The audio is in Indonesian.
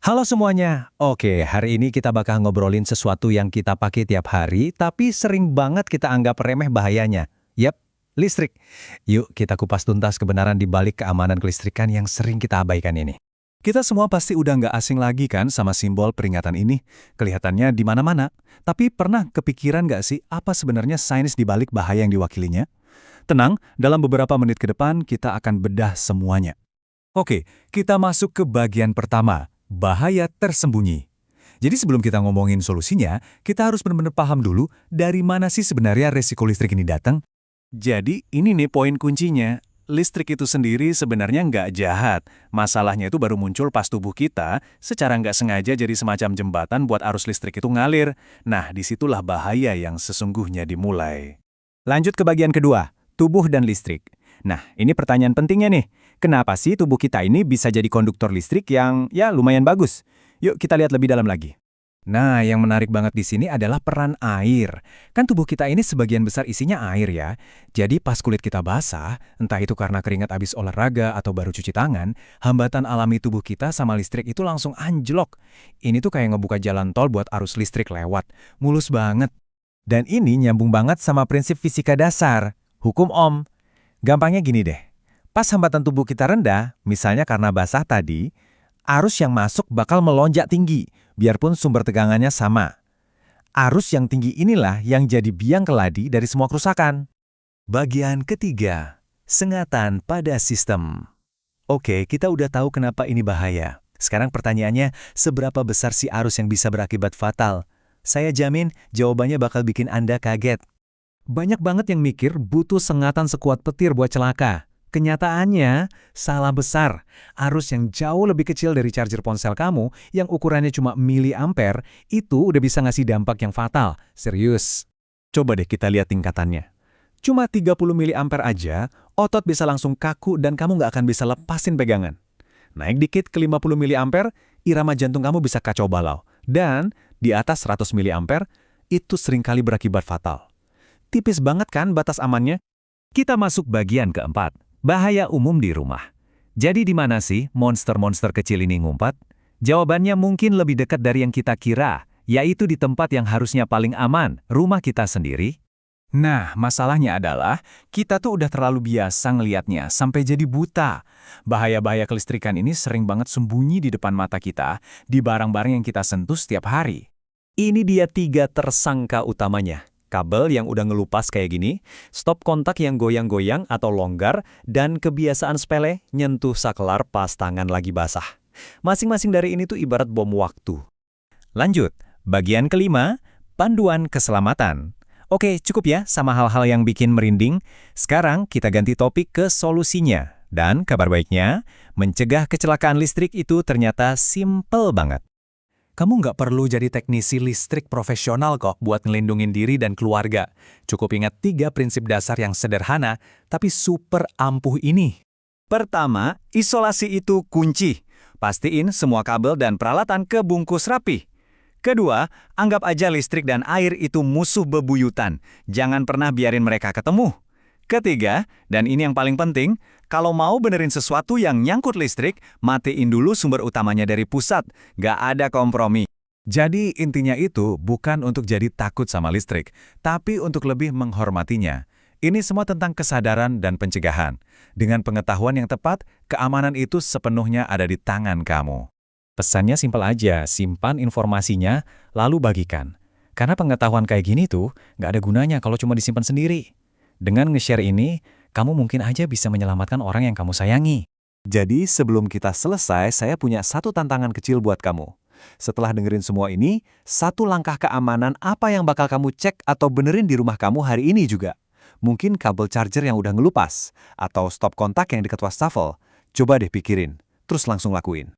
Halo semuanya. Oke, hari ini kita bakal ngobrolin sesuatu yang kita pakai tiap hari, tapi sering banget kita anggap remeh bahayanya. Yap, listrik. Yuk kita kupas tuntas kebenaran di balik keamanan kelistrikan yang sering kita abaikan ini. Kita semua pasti udah nggak asing lagi kan sama simbol peringatan ini. Kelihatannya di mana-mana. Tapi pernah kepikiran nggak sih apa sebenarnya sains di balik bahaya yang diwakilinya? Tenang, dalam beberapa menit ke depan kita akan bedah semuanya. Oke, kita masuk ke bagian pertama, bahaya tersembunyi. Jadi sebelum kita ngomongin solusinya, kita harus benar-benar paham dulu dari mana sih sebenarnya resiko listrik ini datang. Jadi ini nih poin kuncinya. Listrik itu sendiri sebenarnya nggak jahat. Masalahnya itu baru muncul pas tubuh kita secara nggak sengaja jadi semacam jembatan buat arus listrik itu ngalir. Nah, disitulah bahaya yang sesungguhnya dimulai. Lanjut ke bagian kedua, tubuh dan listrik. Nah, ini pertanyaan pentingnya nih. Kenapa sih tubuh kita ini bisa jadi konduktor listrik yang lumayan bagus? Yuk kita lihat lebih dalam lagi. Nah, yang menarik banget di sini adalah peran air. Kan tubuh kita ini sebagian besar isinya air ya. Jadi pas kulit kita basah, entah itu karena keringat habis olahraga atau baru cuci tangan, hambatan alami tubuh kita sama listrik itu langsung anjlok. Ini tuh kayak ngebuka jalan tol buat arus listrik lewat. Mulus banget. Dan ini nyambung banget sama prinsip fisika dasar, hukum Ohm. Gampangnya gini deh. Pas hambatan tubuh kita rendah, misalnya karena basah tadi, arus yang masuk bakal melonjak tinggi, biarpun sumber tegangannya sama. Arus yang tinggi inilah yang jadi biang keladi dari semua kerusakan. Bagian ketiga, sengatan pada sistem. Oke, kita udah tahu kenapa ini bahaya. Sekarang pertanyaannya, seberapa besar sih arus yang bisa berakibat fatal? Saya jamin jawabannya bakal bikin Anda kaget. Banyak banget yang mikir butuh sengatan sekuat petir buat celaka. Kenyataannya, salah besar. Arus yang jauh lebih kecil dari charger ponsel kamu, yang ukurannya cuma miliampere, itu udah bisa ngasih dampak yang fatal. Serius. Coba deh kita lihat tingkatannya. Cuma 30 miliampere aja, otot bisa langsung kaku dan kamu nggak akan bisa lepasin pegangan. Naik dikit ke 50 miliampere, irama jantung kamu bisa kacau balau. Dan di atas 100 miliampere, itu seringkali berakibat fatal. Tipis banget kan batas amannya? Kita masuk bagian keempat, bahaya umum di rumah. Jadi di mana sih monster-monster kecil ini ngumpat? Jawabannya mungkin lebih dekat dari yang kita kira, yaitu di tempat yang harusnya paling aman, rumah kita sendiri. Nah, masalahnya adalah kita tuh udah terlalu biasa ngelihatnya sampai jadi buta. Bahaya-bahaya kelistrikan ini sering banget sembunyi di depan mata kita, di barang-barang yang kita sentuh setiap hari. Ini dia 3 tersangka utamanya. Kabel yang udah ngelupas kayak gini, stop kontak yang goyang-goyang atau longgar, dan kebiasaan sepele nyentuh saklar pas tangan lagi basah. Masing-masing dari ini tuh ibarat bom waktu. Lanjut, bagian kelima, panduan keselamatan. Oke, cukup ya sama hal-hal yang bikin merinding. Sekarang kita ganti topik ke solusinya. Dan kabar baiknya, mencegah kecelakaan listrik itu ternyata simple banget. Kamu nggak perlu jadi teknisi listrik profesional kok buat ngelindungin diri dan keluarga. Cukup ingat 3 prinsip dasar yang sederhana, tapi super ampuh ini. Pertama, isolasi itu kunci. Pastiin semua kabel dan peralatan kebungkus rapi. Kedua, anggap aja listrik dan air itu musuh bebuyutan. Jangan pernah biarin mereka ketemu. Ketiga, dan ini yang paling penting, kalau mau benerin sesuatu yang nyangkut listrik, matiin dulu sumber utamanya dari pusat. Gak ada kompromi. Jadi intinya itu bukan untuk jadi takut sama listrik, tapi untuk lebih menghormatinya. Ini semua tentang kesadaran dan pencegahan. Dengan pengetahuan yang tepat, keamanan itu sepenuhnya ada di tangan kamu. Pesannya simpel aja, simpan informasinya, lalu bagikan. Karena pengetahuan kayak gini tuh gak ada gunanya kalau cuma disimpan sendiri. Dengan nge-share ini, kamu mungkin aja bisa menyelamatkan orang yang kamu sayangi. Jadi sebelum kita selesai, saya punya satu tantangan kecil buat kamu. Setelah dengerin semua ini, satu langkah keamanan apa yang bakal kamu cek atau benerin di rumah kamu hari ini juga? Mungkin kabel charger yang udah ngelupas, atau stop kontak yang dekat wastafel. Coba deh pikirin, terus langsung lakuin.